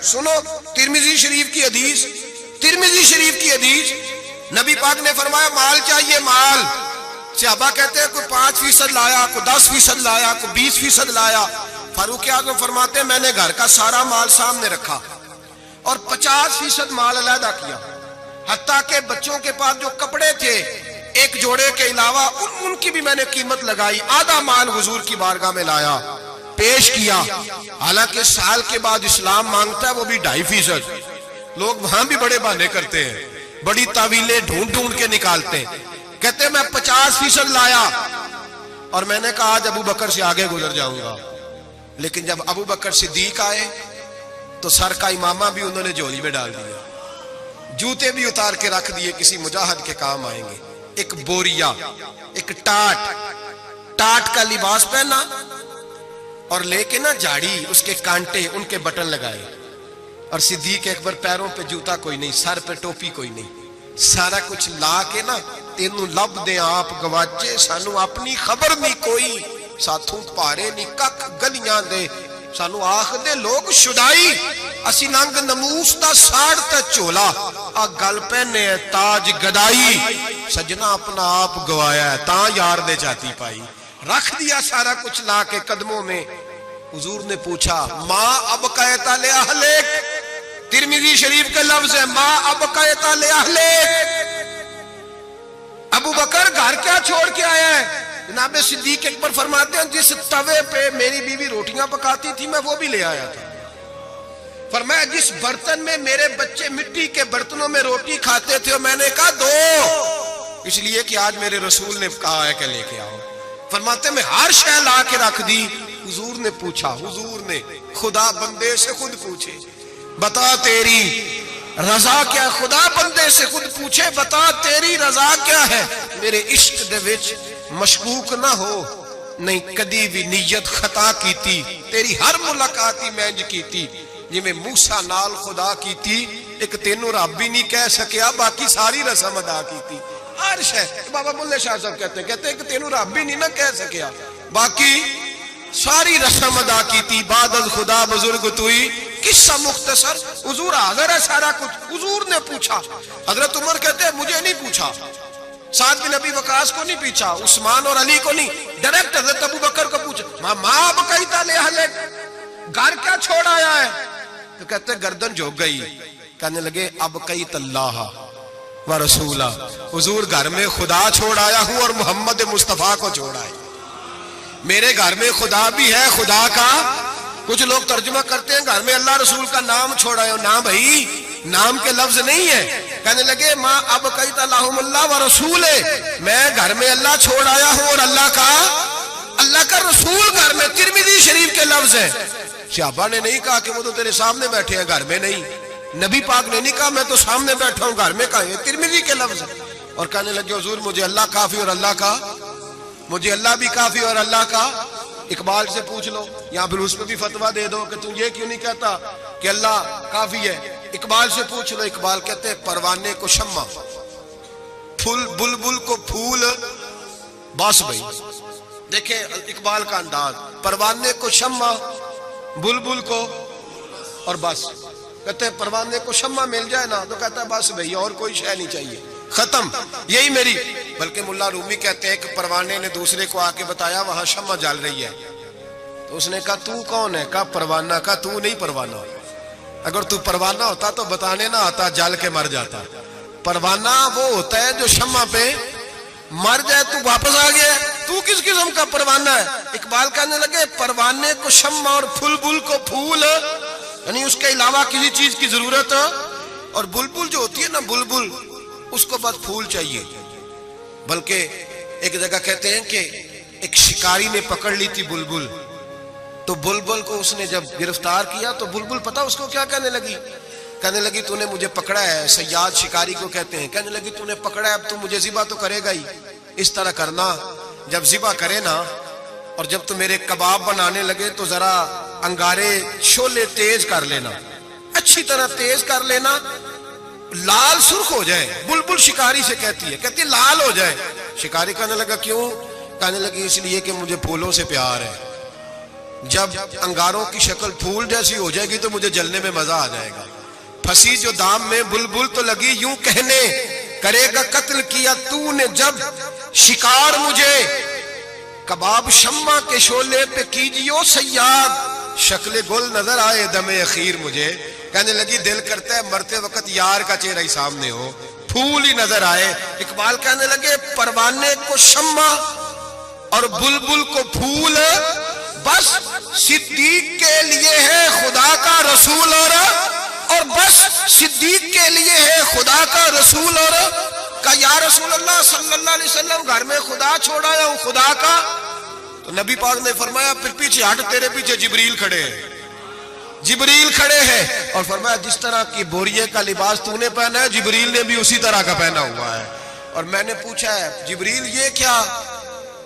सुनो तिरमिजी शरीफ की हदीस, तिरमिजी शरीफ की हदीस, नबी पाक ने फरमाया माल चाहिए माल। सहाबा कहते हैं कोई 5% लाया, कोई 10% लाया, कोई 20% लाया। फारूक आज़म फरमाते हैं मैंने घर का सारा माल सामने रखा और 50% माल अलहदा किया, हत्ता के बच्चों के पास जो कपड़े थे एक जोड़े के अलावा उनकी भी मैंने कीमत लगाई। आधा माल हुजूर की बारगाह में लाया, पेश किया। हालांकि साल के बाद इस्लाम मांगता है वो भी 2.5%। लोग वहां भी बड़े बहाने करते हैं, बड़ी तावीलें ढूंढ ढूंढ के निकालते हैं। कहते मैं 50% लाया और मैंने कहा आज अबू बकर से आगे गुजर जाऊंगा। लेकिन जब अबू बकर सिद्दीक आए तो सर का इमामा भी उन्होंने झोली में डाल दिया, जूते भी उतार के रख दिए, किसी मुजाहिद के काम आएंगे। एक बोरिया, एक टाट का लिबास पहना और लेके ना झाड़ी, उसके कांटे, उनके बटन लगाए। और सिद्दीक अकबर पैरों पे जूता कोई नहीं, सर पे टोपी कोई नहीं, सारा कुछ ला के ना तेनू लब दे आप गवाचे, सानू अपनी खबर नहीं कोई, साथों पारे नहीं कख गलियां दे, सानू आख दे लोग शुदाई, असी नंग नमूस दा साड़ ते झोला, आ गल पहने ताज गदाई, सजना अपना आप गवाया है ता यार दे जाती पाई। रख दिया सारा कुछ ला के कदमों में। हुजूर ने पूछा माँ अब कहता ले अहले, तिरमिजी शरीफ के लफ्ज है माँ अब कहता ले अहले। अबू बकर घर क्या छोड़ के आया है? जनाब सिद्दीक अकबर फरमाते हैं जिस तवे पे मेरी बीवी रोटियां पकाती थी मैं वो भी ले आया था। फरमाया जिस बर्तन में मेरे बच्चे मिट्टी के बर्तनों में रोटी खाते थे मैंने कहा दो, इसलिए कि आज मेरे रसूल ने कहा है कि लेके आओ। फरमाते मैं हर शय ला के रख दी। हुजूर ने पूछा, हुजूर ने खुदा बंदे से खुद पूछे बता तेरी रजा क्या, खुदा बंदे से खुद पूछे बता तेरी रजा क्या है। मेरे इश्क दे विच मशकूक ना हो, नहीं कदी भी नीयत खता कीती, तेरी हर मुलाकात ही मैं कीती जिवें मूसा नाल खुदा कीती, एक तेनू रब भी नहीं कह सकिया बाकी सारी रस्म अदा कीती। हर शय बाबा बुल्ले शाह साहब कहते हैं कि तेनू रब भी नहीं ना कह सकिया बाकी सारी रस्म अदा कीती। बादल खुदा बुजुर्ग तुई किस्सा मुख्तसर, हुजूर हाजिर है सारा कुछ। हुजूर ने पूछा, हजरत उमर कहते हैं मुझे नहीं पूछा, साद बिन अबी वकास को नहीं पूछा, उस्मान और अली को नहीं, डायरेक्ट हजरत अबू बकर को पूछा माँ अब कही ताले हले, घर क्या छोड़ आया है? तो कहते गर्दन झुक गई। कहने लगे अब कई तल्लाह व रसूला, हुजूर घर में खुदा छोड़ आया हूं और मोहम्मद मुस्तफा को छोड़ आया। मेरे घर में खुदा भी है, खुदा का कुछ लोग तर्जुमा करते हैं घर में अल्लाह रसूल का नाम छोड़ आए हो। ना भाई, नाम के लफ्ज नहीं है। कहने लगे माँ अब कई तल्लाहुमुल्लाह व रसूल है, मैं घर में अल्लाह छोड़ आया हूं और अल्लाह का रसूल घर में। तिरमिजी शरीफ के लफ्ज है। सहाबा ने नहीं कहा कि वो तो तेरे सामने बैठे हैं, घर में नहीं। नबी पाक ने नहीं कहा मैं तो सामने बैठा हूं, घर में कहा। तिरमिजी के लफ्ज है। और कहने लगे हुजूर मुझे अल्लाह काफी और अल्लाह का, मुझे अल्लाह भी काफी और अल्लाह का। इकबाल से पूछ लो या फिर उस पर भी फतवा दे दो कि तू ये क्यों नहीं कहता कि अल्लाह काफी है। इकबाल से पूछ लो, इकबाल कहते हैं परवाने को शम्मा, फूल बुलबुल को फूल, बस भाई देखे इकबाल का अंदाज, परवाने को शम्मा, बुलबुल को और बस। कहते हैं परवाने को शम्मा मिल जाए ना तो कहता है बस भाई और कोई शय नहीं चाहिए, खत्म, यही मेरी। बल्कि मुल्ला रूमी कहते हैं कि परवाने ने दूसरे को आके बताया वहां शम्मा जल रही है, तो उसने कहा तू कौन है? कहा परवाना। कहा तू नहीं परवाना, अगर तू परवाना होता तो बताने ना आता, जल के मर जाता। परवाना वो होता है जो शम्मा पे मर जाए, तू वापस आ गया, तू किस किस्म का परवाना है? इकबाल कहने लगे परवाने को शम्मा और फुलबुल को फूल, यानी उसके अलावा किसी चीज की जरूरत, और बुलबुल जो होती है ना बुलबुल, उसको बस फूल चाहिए। बल्कि एक जगह कहते हैं कि एक शिकारी ने पकड़ ली थी बुलबुल, तो बुलबुल को उसने जब गिरफ्तार किया तो बुलबुल पता उसको क्या कहने लगी? कहने लगी तूने मुझे पकड़ा है, सयाद शिकारी को कहते हैं। कहने लगी तूने पकड़ा है, अब तू मुझे जिबा तो करेगा ही। इस तरह करना, जब जिबा करे ना और जब तू मेरे कबाब बनाने लगे तो जरा अंगारे शोले तेज कर लेना, अच्छी तरह तेज कर लेना, लाल सुर्ख हो जाए। बुलबुल शिकारी से कहती है, कहती है लाल हो जाए। शिकारी कहने लगा क्यों? कहने लगी इसलिए कि मुझे फूलों से प्यार है। जब अंगारों की शक्ल फूल जैसी हो जाएगी तो मुझे जलने में मजा आ जाएगा। फंसी जो दाम में बुलबुल तो लगी यूं कहने, करेगा कत्ल किया तूने जब शिकार मुझे, कबाब शम्मा के शोले पे कीजियो सयाद, शक्ल गुल नजर आए दमे अखीर मुझे। कहने लगी दिल करता है मरते वक्त यार का चेहरा ही सामने हो, फूल ही नजर आए। इकबाल कहने लगे परवाने को शम्मा और बुलबुल को फूल, बस सिद्दीक के लिए है खुदा का रसूल, और बस सिद्दीक के लिए है खुदा का रसूल। और का या रसूल अल्लाह सल्लल्लाहु अलैहि वसल्लम घर में खुदा छोड़ आया हूं खुदा का। तो नबी पाक ने फरमाया फिर पीछे हट, तेरे पीछे जिब्रील खड़े हैं, जिब्रील खड़े हैं। और फरमाया जिस तरह की बोरिये का लिबास तूने पहना है जिब्रील ने भी उसी तरह का पहना हुआ है। और मैंने पूछा है जिब्रील ये क्या?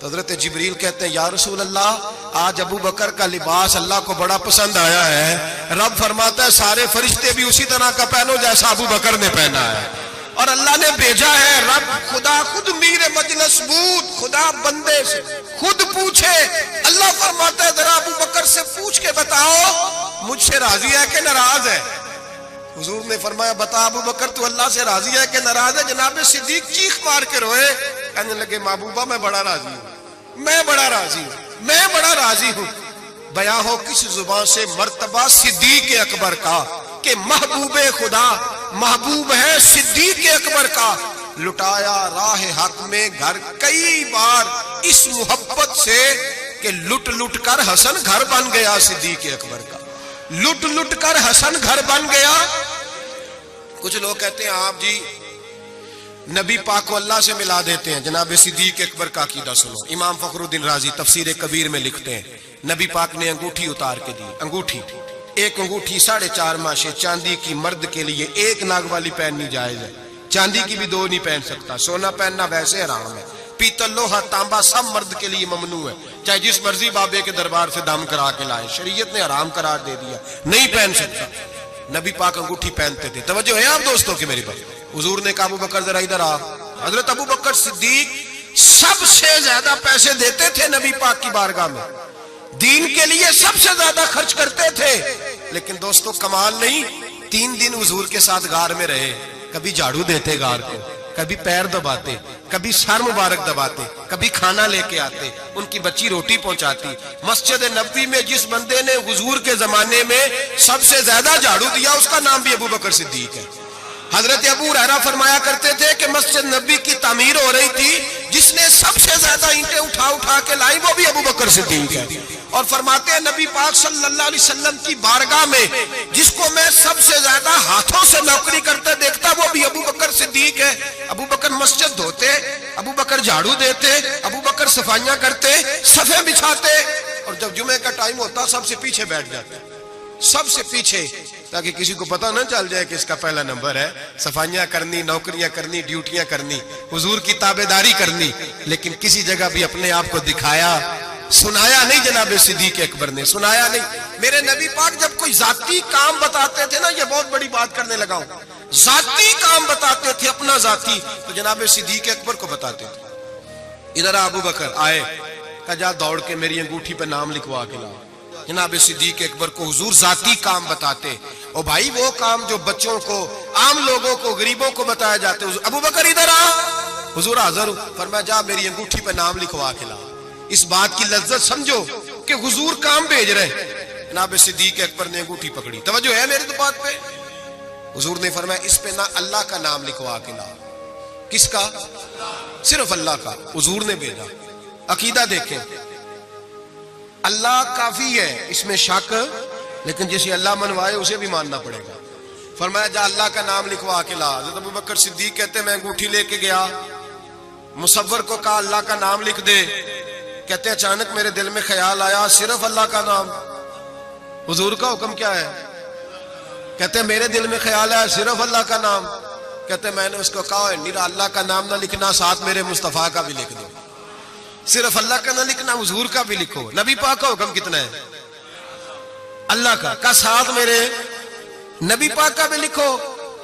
तो हजरत जिब्रील कहते हैं या रसूल अल्लाह आज अबू बकर का लिबास अल्लाह को बड़ा पसंद आया है। रब फरमाता है सारे फरिश्ते भी उसी तरह का पहनो जैसा अबू बकर ने पहना है। और अल्लाह ने भेजा है रब खुदा खुद मीर मजलिस बूद, खुदा बंदे से खुद पूछे। अल्लाह फरमाता है जरा अबू बकर से पूछ के बताओ मुझसे राजी है कि नाराज है। हुजूर ने फरमाया बता अबू बकर तू अल्लाह से राजी है कि नाराज है? जनाब सिद्दीक चीख मार के रोए, कहने लगे महबूबा मैं बड़ा राजी हूं, मैं बड़ा राजी हूं, मैं बड़ा राजी हूं। बयां हो किस जुबान से मर्तबा सिद्दीक अकबर का कि महबूबे खुदा महबूब है सिद्दीक अकबर का। लुटाया राह हक में घर कई बार इस मोहब्बत से कि लुट लुट कर हसन घर बन गया सिद्दीक अकबर का, लुट लुट कर हसन घर बन गया। कुछ लोग कहते हैं आप जी नबी पाक को अल्लाह से मिला देते हैं। जनाब सिद्दीक अकबर का अकीदा सुनो। इमाम फखरुद्दीन राजी तफसीर कबीर में लिखते हैं नबी पाक ने अंगूठी उतार के दी, अंगूठी एक अंगूठी 4.5 माशे चांदी की मर्द के लिए, एक नाग वाली पहननी जायज है, चांदी की भी 2 नहीं पहन सकता, सोना पहनना वैसे हराम है, पीतल लोहा तांबा सब मर्द के लिए ममनू है, चाहे जिस मर्जी बाबे के दरबार से दम करा के लाए, शरीयत ने हराम करार दे दिया, नहीं पहन सकता। नबी पाक अंगूठी पहनते थे। तवज्जो है आप दोस्तों की मेरी बात? हुजूर ने कहा अबू बकर जरा इधर आ। हजरत अबू बकर सिद्दीक सबसे ज्यादा पैसे देते थे नबी पाक की बारगाह में, दीन के लिए सबसे ज्यादा खर्च करते थे। लेकिन दोस्तों कमाल नहीं, 3 दिन हुजूर के साथ गार में रहे, कभी झाड़ू देते गार को, कभी पैर दबाते, कभी सर मुबारक दबाते, कभी खाना लेके आते, उनकी बच्ची रोटी पहुंचाती। मस्जिद नबवी में जिस बंदे ने हुजूर के जमाने में सबसे ज्यादा झाड़ू दिया उसका नाम भी अबू बकर सिद्दीक है। हजरत अबू हुरैरा फरमाया करते थे कि मस्जिद नबी की तामीर हो रही थी, जिसने सबसे ज्यादा ईंटें उठा उठा के लाई वो भी अबू बकर सिद्दीक है। और फरमाते हैं नबी पाक सल्लल्लाहु अलैहि वसल्लम की बारगाह में जिसको मैं सबसे ज्यादा हाथों से नौकरी करते देखता वो भी अबू बकर सिद्दीक है। अबू बकर मस्जिद धोते, अबू बकर झाड़ू देते, अबू बकर सफाइयां करते, सफे बिछाते, और जब जुमे का टाइम होता सबसे पीछे बैठ जाते, सबसे पीछे, ताकि किसी को पता ना चल जाए कि इसका पहला नंबर है। सफाइयां करनी, नौकरियां करनी, ड्यूटियां करनी, हुजूर की ताबेदारी करनी, लेकिन किसी जगह भी अपने आप को दिखाया, सुनाया नहीं। जनाब सिद्दीक अकबर ने सुनाया नहीं। मेरे नबी पाक जब कोई जाती काम बताते थे ना, ये बहुत बड़ी बात करने लगा हूं, जाती काम बताते थे अपना जाती, तो जनाब सिद्दीक अकबर को बताते थे। इधर अबू बकर आए, कहा जा दौड़ के मेरी अंगूठी पे नाम लिखवा के ला। जनाब सिद्दीक अकबर को हुजूर जाती काम बताते, और भाई वो काम जो बच्चों को, आम लोगों को, गरीबों को बताया जाते। अबू बकर इधर आ, हुजूर हाजिर हूं। फरमाया जा मेरी अंगूठी पे नाम लिखवा के ला। इस बात की लज्जत समझो कि हुजूर काम भेज रहे। जनाब सिद्दीक अकबर ने अंगूठी पकड़ी, तवज्जो है मेरी तो बात पे? हुजूर ने फरमाया इस पे ना अल्लाह का नाम लिखवा के ला। किसका? सिर्फ अल्लाह का। हुजूर ने भेजा। अकीदा देखें, अल्लाह काफी है, इसमें शक, लेकिन जिसे अल्लाह मनवाए उसे भी मानना पड़ेगा। फरमाया जा अल्लाह का नाम लिखवा के ला। हज़रत अबू बकर सिद्दीक कहते मैं अंगूठी लेके गया, मुसव्वर को कहा अल्लाह का नाम लिख दे। कहते अचानक मेरे दिल में ख्याल आया सिर्फ अल्लाह का नाम, हुजूर का हुक्म क्या है? कहते मेरे दिल में ख्याल आया सिर्फ अल्लाह का नाम। कहते मैंने उसको कहा निरा अल्लाह का नाम ना लिखना, साथ मेरे मुस्तफा का भी लिख दो। सिर्फ अल्लाह का ना लिखना, हुजूर का भी लिखो। नबी पाक का हुक्म कितना है? अल्लाह का साथ मेरे नबी पाक का भी लिखो।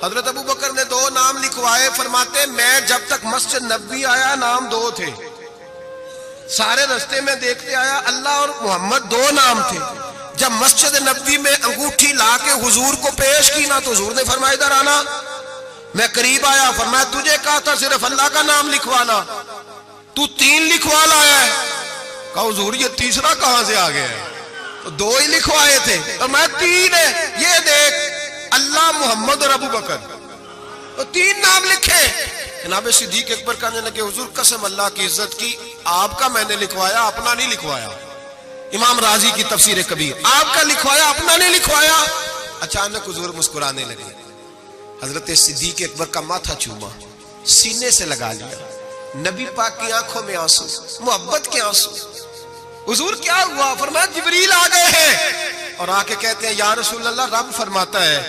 हजरत अबू बकर ने 2 नाम लिखवाए। फरमाते मैं जब तक मस्जिद नबवी आया नाम 2 थे, सारे रास्ते में देखते आया, अल्लाह और मोहम्मद दो नाम थे। जब मस्जिद नबवी में अंगूठी लाके हुजूर को पेश की ना, तो हुजूर ने फरमाया इधर आना। मैं करीब आया, फरमाया तुझे कहा था सिर्फ अल्लाह का नाम लिखवाना, तू 3 लिखवा लाया है। कहा हुजूर ये तीसरा कहां से आ गया है? तो 2 ही लिखवाए थे। और मैं 3 है, ये देख अल्लाह, मोहम्मद और अबू बकर, तो 3 नाम लिखे। जनाब सिद्दीक अकबर कहने लगे हुजूर कसम अल्लाह की इज्जत की, आपका मैंने लिखवाया, अपना नहीं लिखवाया। इमाम राजी की तफसीर कबीर, आपका लिखवाया, अपना नहीं लिखवाया। अचानक हुजूर मुस्कुराने लगे। हजरत सिद्दीक अकबर का माथा चूमा, सीने से लगा लिया, नबी पाक की आंखों में आंसू, मोहब्बत के आंसू। हुजूर क्या हुआ? फरमाया जिब्रील आ गए हैं और आके कहते हैं या रसूल अल्लाह, रब फरमाता है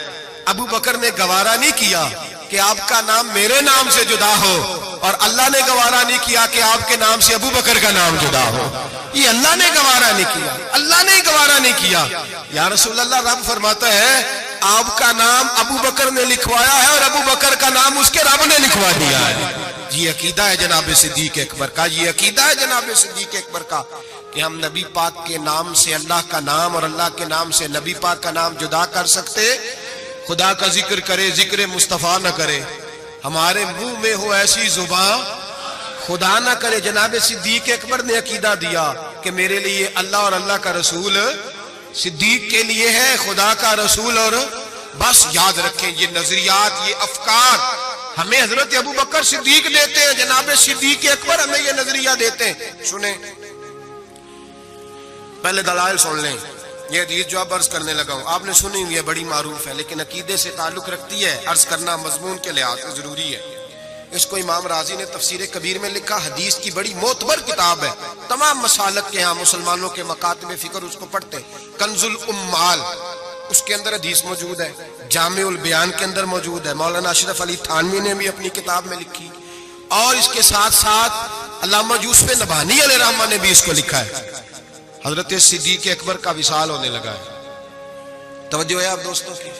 अबू बकर ने गवारा नहीं किया कि आपका नाम मेरे नाम से जुदा हो, और अल्लाह ने गवारा नहीं किया कि आपके नाम से अबू बकर का नाम जुदा हो। ये अल्लाह ने गवारा नहीं किया, अल्लाह ने गवारा नहीं किया। या रसूल अल्लाह, रब फरमाता है आपका नाम अबू बकर ने लिखवाया है और अबू बकर का नाम उसके रब ने लिखवा दिया है। ये अकीदा है जनाब सिद्दीक अकबर का, ये अकीदा है जनाब सिद्दीक अकबर का कि हम नबी पाक के नाम से अल्लाह का नाम और अल्लाह के नाम से नबी पाक का नाम जुदा कर सकते। खुदा का जिक्र करे, जिक्र मुस्तफा न करे, हमारे मुंह में हो ऐसी जुबान, खुदा ना करे। जनाब सिद्दीक अकबर ने अकीदा दिया कि मेरे लिए अल्लाह और अल्लाह का रसूल, सिद्दीक के लिए है खुदा का रसूल। और बस याद रखें ये नजरियात, ये अफकार हमें हजरत अबू बकर सिद्दीक देते हैं, जनाब सिद्दीक अकबर हमें ये नजरिया देते हैं। सुने, पहले दलाइल सुन लें। ये हदीस जो अब अर्ज करने लगा हूं आपने सुनी हुई है, बड़ी मारूफ है, लेकिन अकीदे से ताल्लुक रखती है, अर्ज करना मजमून के लिहाज से जरूरी है। इसको इमाम राजी ने तफसीर कबीर में लिखा, हदीस की बड़ी मोतबर किताब है, तमाम मसालक के यहाँ मुसलमानों के मकातब फिक्र उसको पढ़ते। कंजुल उम्माल उसके अंदर हदीस मौजूद है, जामिउल बयान के अंदर मौजूद है, मौलाना अशरफ अली थानवी ने भी अपनी किताब में लिखी, और इसके साथ साथ अल्लामा यूसुफ नबानी अलैहि रहमत ने भी इसको लिखा है। हजरत सिद्दीक अकबर का विसाल होने लगा है। तवज्जो है आप दोस्तों की।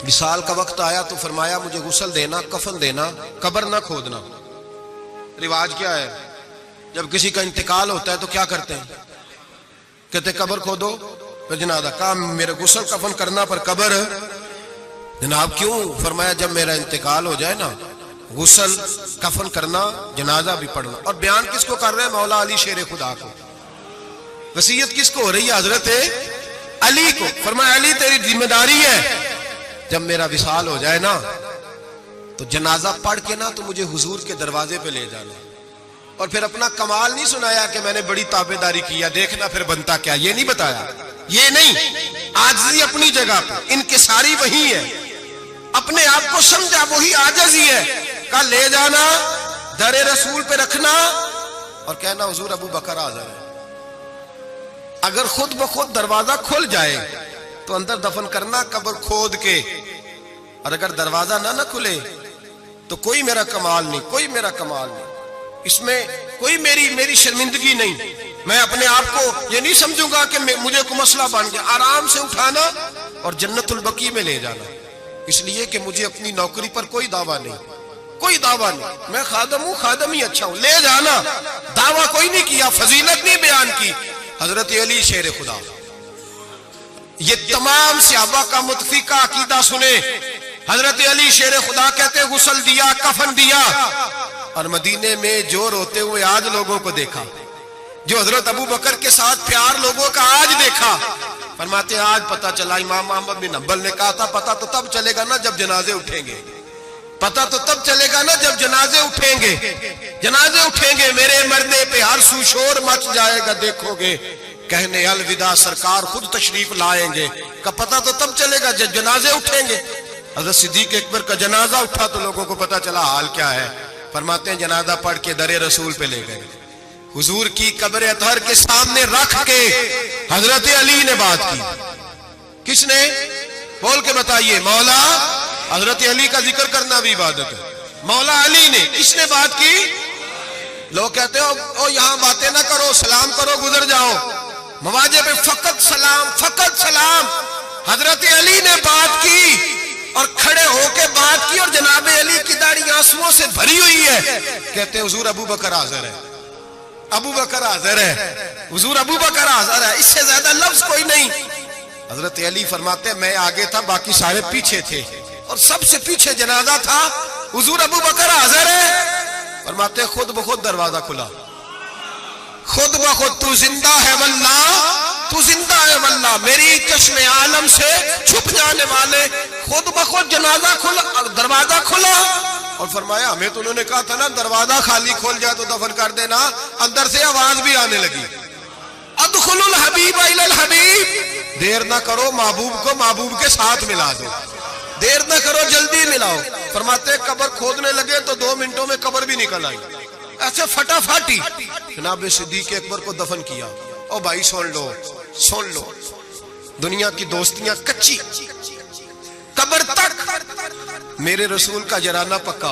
विसाल का वक्त आया तो फरमाया मुझे गुस्ल देना, कफन देना, कब्र ना खोदना। रिवाज क्या है, जब किसी का इंतकाल होता है तो क्या करते हैं? कहते कब्र खोदो फिर जनाजा। कहा मेरे गुस्ल कफन करना पर कब्र? जनाब क्यों? फरमाया जब मेरा इंतकाल हो जाए ना, गुस्ल कफन करना, जनाजा भी पढ़ना। और बयान किसको कर रहे हैं? मौला अली शेर खुदा को। वसीयत किसको हो रही है? हजरत अली को। फरमाया अली तेरी जिम्मेदारी है, जब मेरा विसाल हो जाए ना तो जनाजा पढ़ के ना तो मुझे हुजूर के दरवाजे पे ले जाना। और फिर अपना कमाल नहीं सुनाया कि मैंने बड़ी ताबेदारी किया, देखना फिर बनता क्या, ये नहीं बताया, ये नहीं। आजिज़ी अपनी जगह पे, इनकिसारी वही है, अपने आप को समझा वही आजिज़ी है। कहा ले जाना, दरे रसूल पे रखना और कहना हुजूर अबू बकर आ जाए। अगर खुद ब खुद दरवाजा खुल जाए तो अंदर दफन करना कब्र खोद के, और अगर दरवाजा ना खुले तो कोई मेरा कमाल नहीं, कोई मेरा कमाल नहीं, इसमें कोई मेरी शर्मिंदगी नहीं। मैं अपने आप को ये नहीं समझूंगा कि मुझे कोई मसला बन गया। आराम से उठाना और जन्नतुल बकी में ले जाना, इसलिए कि मुझे अपनी नौकरी पर कोई दावा नहीं, कोई दावा नहीं। मैं खादम हूं, खादम ही अच्छा हूं, ले जाना। दावा कोई नहीं किया, फजीलत नहीं बयान की। हजरत अली शेर खुदा, ये तमाम सहाबा का मुतफिका अकीदा सुने। हजरत अली शेर खुदा कहते गुस्ल दिया, कफन दिया, और मदीने में जो रोते हुए आज लोगों को देखा, जो हजरत अबू बकर के साथ प्यार लोगों का आज देखा। फरमाते आज पता चला, इमाम अहमद बिन हंबल ने कहा था पता तो तब चलेगा ना जब जनाजे उठेंगे, पता तो तब चलेगा ना जब जनाजे उठेंगे। जनाजे उठेंगे मेरे मरने पे हर सुशोर मच जाएगा, देखोगे कहने अलविदा सरकार खुद तशरीफ लाएंगे। का पता तो तब चलेगा जब जनाजे उठेंगे। हज़रत सिद्दीक अकबर का जनाजा उठा तो लोगों को पता चला हाल क्या है। फरमाते हैं जनाजा पढ़ के दरे रसूल पे ले गए, हुजूर की कब्र अतहर के सामने रख के हजरत अली ने बात की। किसने? बोल के बताइए। मौला हजरत अली का जिक्र करना भी इबादत है। मौला अली ने, किसने बात की? लोग कहते हो ओ यहां बातें ना करो, सलाम करो, गुजर जाओ। मवाजे पे फकत सलाम, फकत सलाम। हजरत अली ने बात की और खड़े होके बात की, और जनाब अली की दाढ़ी आंसुओं से भरी हुई है। कहते हुजूर अबू बकर हाजिर है। अबू बकर हाजिर है, हुजूर अबू बकर हाजिर है, इससे ज्यादा लफ्ज कोई नहीं। हजरत अली फरमाते मैं आगे था, बाकी सारे पीछे थे, और सबसे पीछे जनाजा था, हुजूर अबू बकर हाजिर है। फरमाते खुद ब खुद दरवाजा खुला, खुद ब खुद तू जिंदा है वल्लाह, तू जिंदा है वल्लाह, मेरी चश्मे आलम से छुप जाने वाले, खुद ब खुद जनाजा खुला, दरवाजा खुला। और फरमाया हमें तो उन्होंने कहा था ना दरवाजा खाली खोल जाए तो दफन कर देना, अंदर से आवाज भी आने लगी, अदखुलुल हबीब इलल हबीब, देर ना करो महबूब को महबूब के साथ मिला दो, देर ना करो जल्दी मिलाओ। फरमाते कब्र खोदने लगे तो 2 मिनटों में कब्र भी निकल आई, ऐसे फटाफटी जनाब सिद्दीक अकबर को दफन किया। ओ भाई सुन लो, सुन लो, दुनिया की दोस्तियां कच्ची, कब्र तक मेरे रसूल का जराना पक्का,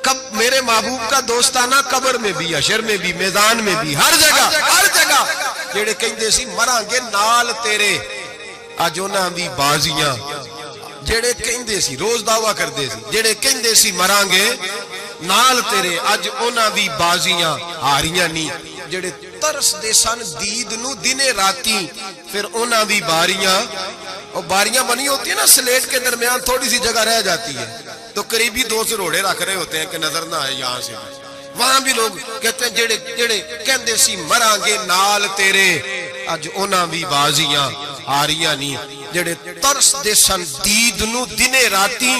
कब मेरे महबूब का दोस्ताना कब्र में भी, हशर में भी, मैदान में भी, हर जगह, हर जगह। जेड़े कहंदे सी मरांगे नाल तेरे, अज उन्हां दी बाजियां, जेड़े कहंदे सी रोज दावा करदे सी, जेड़े कहंदे सी मरांगे नाल तेरे, अज उन्हां दी बाजियां हारियां नहीं। जेड़े तरसदे सन दीद नू दिने राती, फिर उन्हां दी बारियां, और बारियां बनी होती है ना स्लेट के दरमियान थोड़ी सी जगह रह जाती है, तो करीबी 2 रोड़े रख रहे होते हैं कि नजर ना आए यहाँ से, वहां भी लोग कहते हैं जेड़े जेड़े कहंदे सी मरांगे नाल तेरे, अज उन्हां दी बाजियां हारियां नहीं। जेड़े तरसदे सन दीद नू दिने राती,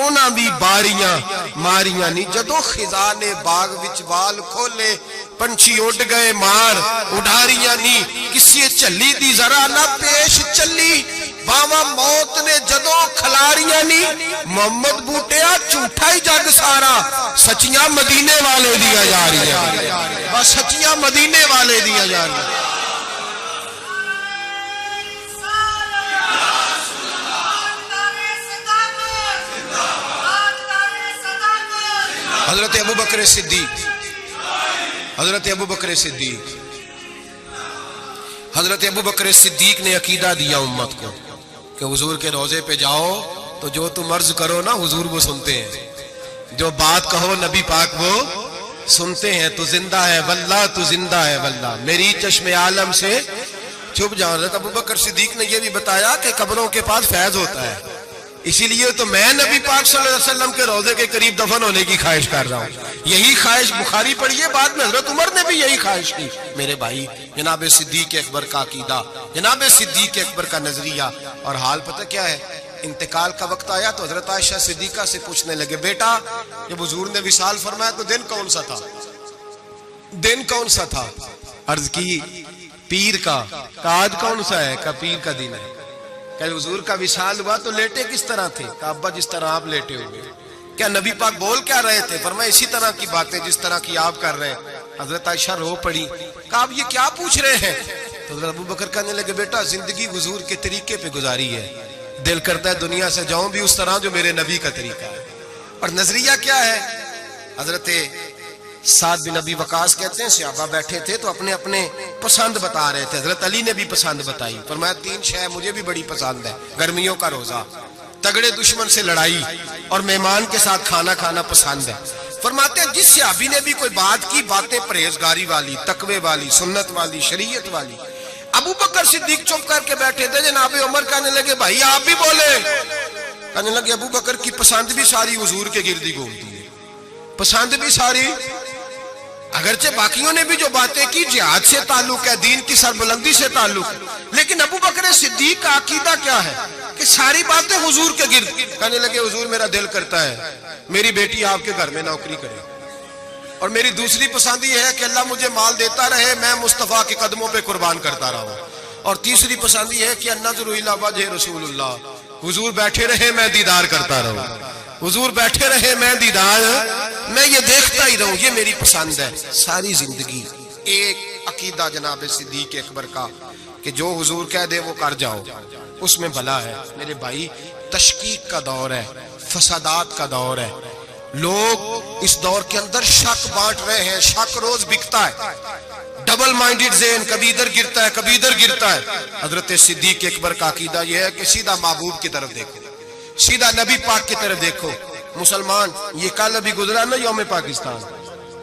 उन्हां दी बारियां मारियां नहीं। जदों खिजा ने बाग विच बाल खोले, पंछी उड़ गए मार उड़ारियां नहीं, किसी झल्ली दी जरा ना पेश चली, बावा मौत ने जदों खलारियां नहीं। मोहम्मद बूटिया झूठा ही जग सारा, सचियां मदीने वाले दिया जा रही है, बस सचियां मदीने वाले दिया जा रही है। हजरत अबू बकर सिद्दीक, हजरत अबू बकर सिद्दीक, हजरत अबू बकर सिद्दीक ने अकीदा दिया उम्मत को कि हुजूर के रोजे पे जाओ तो जो तुम अर्ज करो ना हुजूर वो सुनते हैं, जो बात कहो नबी पाक वो सुनते हैं। तू जिंदा है वल्लाह, तू जिंदा है वल्लाह, मेरी चश्मे आलम से छुप जाओ। हजरत अबू बकर सिद्दीक ने यह भी बताया कि कब्रों के पास फैज होता है, इसीलिए तो मैं नबी पाक सल्लल्लाहु अलैहि वसल्लम के रोजे के करीब दफन होने की ख्वाहिश कर रहा हूँ। यही ख्वाहिश बुखारी पढ़ी है, बाद में हजरत उमर ने भी यही ख्वाहिश की। मेरे भाई जनाब सिद्दीक अकबर का अकीदा, जनाब सिद्दीक अकबर का नजरिया। और हाल पता क्या है, इंतकाल का वक्त आया तो हजरत आयशा सिद्दीका से पूछने लगे, बेटा जब हुजूर ने विसाल फरमाया तो दिन कौन सा था, दिन कौन सा था? अर्ज की पीर का। आज कौन सा है? का पीर का दिन है। कल हुजूर का विशाल हुआ तो लेटे किस तरह थे? का अब्बा जिस तरह आप लेटे हुए। क्या नबी पाक बोल क्या रहे थे? फरमाया इसी तरह की बातें जिस तरह की आप कर रहे हैं। हजरत आयशा रो पड़ी, कहा आप ये क्या पूछ रहे हैं? तो हजरत अबू बकर कहने लगे, बेटा जिंदगी हुजूर के तरीके पे गुजारी है, दिल करता है दुनिया से जाऊं भी उस तरह जो मेरे नबी का तरीका है। और नजरिया क्या है? हजरत साद बिन अबी वकास कहते हैं सहाबा बैठे थे तो अपने अपने पसंद बता रहे थे। हजरत अली ने भी पसंद बताई, फरमाया 3 शय मुझे भी बड़ी पसंद है, गर्मियों का रोजा, तगड़े दुश्मन से लड़ाई और मेहमान के साथ खाना खाना पसंद है। फरमाते हैं जिस सहाबी ने भी कोई बात की, बातें परहेजगारी वाली, तकवे वाली, सुन्नत वाली, शरीयत वाली। अबू बकर सिद्दीक चुप करके बैठे थे। जनाब उमर कहने लगे, भाई आप भी बोले। कहने लगे, अबू बकर की पसंद भी सारी हुजूर के गिर्दी घूमती है, पसंद भी सारी। अगरचे बाकियों ने भी जो बातें की जिहाद से ताल्लुक है, दीन की सरबुलंदी से ताल्लुक है, लेकिन अबू बकर सिद्दीक का अकीदा क्या है कि सारी बातें हुजूर के गिर्द। कहने लगे, हुजूर मेरा दिल करता है मेरी बेटी आपके घर में नौकरी करे, और मेरी दूसरी पसंद ये है कि अल्लाह मुझे माल देता रहे, मैं मुस्तफा के कदमों पे कुर्बान करता रहूं, और तीसरी पसंद ये है कि अन्नज़ुरु इला वजहि रसूलुल्लाह, हुजूर बैठे रहे मैं दीदार करता रहूं, हुजूर बैठे रहे मैं दीदार, मैं ये देखता ही रहूं, ये मेरी पसंद है। सारी जिंदगी एक अकीदा जनाब सिद्दीक अकबर का कि जो हुजूर कह दे वो कर जाओ, उसमें भला है। मेरे भाई तशकीक का दौर है, फसादात का दौर है, लोग इस दौर के अंदर शक बांट रहे हैं, शक रोज बिकता है, डबल माइंडेड ज़हन, कभी इधर गिरता है कभी इधर गिरता है। हजरत सिद्दीक अकबर का अकीदा यह है कि सीधा महबूब की तरफ देखो, सीधा नबी पाक की तरफ देखो। मुसलमान, ये कल अभी गुजरा ना यौम पाकिस्तान,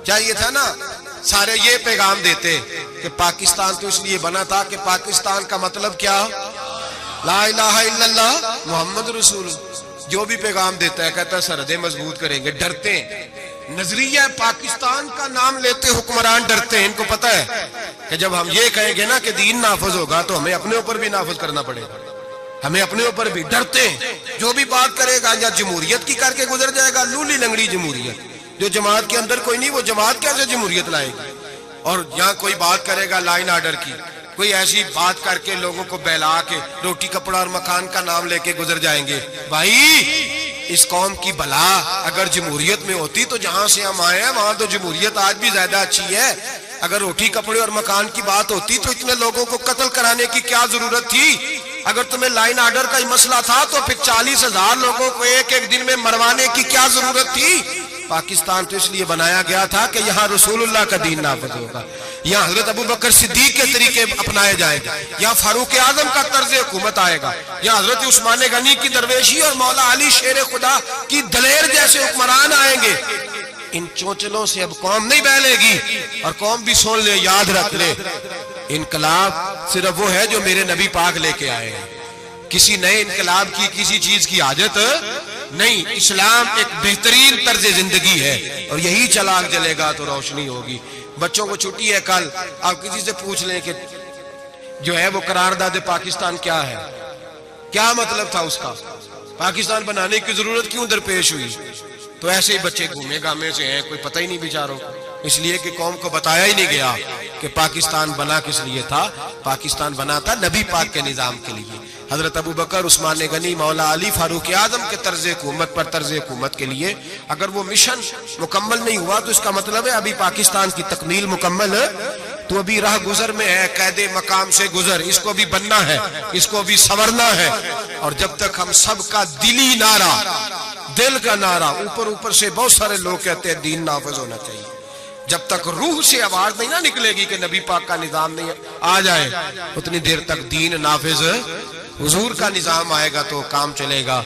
चाहिए था ना सारे ये पैगाम देते कि पाकिस्तान तो इसलिए बना था कि पाकिस्तान का मतलब क्या, ला इलाहा इल्लल्लाह मोहम्मद रसूल। जो भी पैगाम देता है कहता है सरहदें मजबूत करेंगे, डरते हैं। नजरिया पाकिस्तान का नाम लेते हुक्मरान डरते हैं। इनको पता है कि जब हम ये कहेंगे ना कि दीन नाफज होगा तो हमें अपने ऊपर भी नाफज करना पड़ेगा, हमें अपने ऊपर भी डरते हैं। जो भी बात करेगा या जमहूरियत की करके गुजर जाएगा, लूली लंगड़ी जमहूरियत। जो जमात के अंदर कोई नहीं, वो जमात कैसे जमहूरियत लाएगी। और यहाँ कोई बात करेगा लाइन आर्डर की, कोई ऐसी बात करके लोगों को बहला के रोटी कपड़ा और मकान का नाम लेके गुजर जाएंगे। भाई इस कौम की भला अगर जमहूरियत में होती तो जहां से हम आए हैं वहां तो जमहूरियत आज भी ज्यादा अच्छी है। अगर रोटी कपड़े और मकान की बात होती तो इतने लोगों को कत्ल कराने की क्या जरूरत थी। अगर तुम्हें लाइन आर्डर का ही मसला था तो फिर 40,000 लोगों को एक एक दिन में मरवाने की क्या जरूरत थी। पाकिस्तान तो इसलिए बनाया गया था कि यहाँ रसूलुल्लाह का दीन नाफिज होगा, यहाँ हजरत अबू बकर सिद्दीक के तरीके अपनाए जाएंगे, यहाँ फारूक आजम का तर्ज हुकूमत आएगा, यहाँ हजरत उस्मान गनी की दरवेशी और मौला अली शेर खुदा की दलेर जैसे हुक्मरान आएंगे। इन चोचलों से अब कौम नहीं बहलेगी। और कौम भी सुन ले, याद रख ले, इनकलाब सिर्फ वो है जो मेरे नबी पाक लेके आए हैं। किसी नए इनकलाब की किसी चीज की हाजत नहीं। इस्लाम एक बेहतरीन तर्ज जिंदगी है और यही चलाक जलेगा तो रोशनी होगी। बच्चों को छुट्टी है कल, आप किसी से पूछ लें कि जो है वो करारदाद पाकिस्तान क्या है, क्या मतलब था उसका, पाकिस्तान बनाने की जरूरत क्यों दरपेश हुई। तो ऐसे ही बच्चे घूमे गामे से हैं, कोई पता ही नहीं बेचारों को, इसलिए कि कौम को बताया ही नहीं गया कि पाकिस्तान बना किस लिए था। पाकिस्तान बना था नबी पाक के निजाम के लिए, हजरत अबू बकर, उस्मान गनी, मौला अली, फारूक आजम के तर्ज हुकूमत पर तर्ज हुकूमत के लिए। अगर वो मिशन मुकम्मल नहीं हुआ तो इसका मतलब है अभी पाकिस्तान की तकमील मुकम्मल तो अभी राह गुजर में है, कैदे मकाम से गुजर, इसको भी बनना है, इसको भी संवरना है। और जब तक हम सबका दिली नारा, दिल का नारा, ऊपर ऊपर से बहुत सारे लोग कहते हैं दीन नाफिज होना चाहिए, जब तक रूह से आवाज नहीं ना निकलेगी कि नबी पाक का निजाम नहीं आ जाए, उतनी देर तक दीन नाफिज, हुजूर का निजाम आएगा तो काम चलेगा।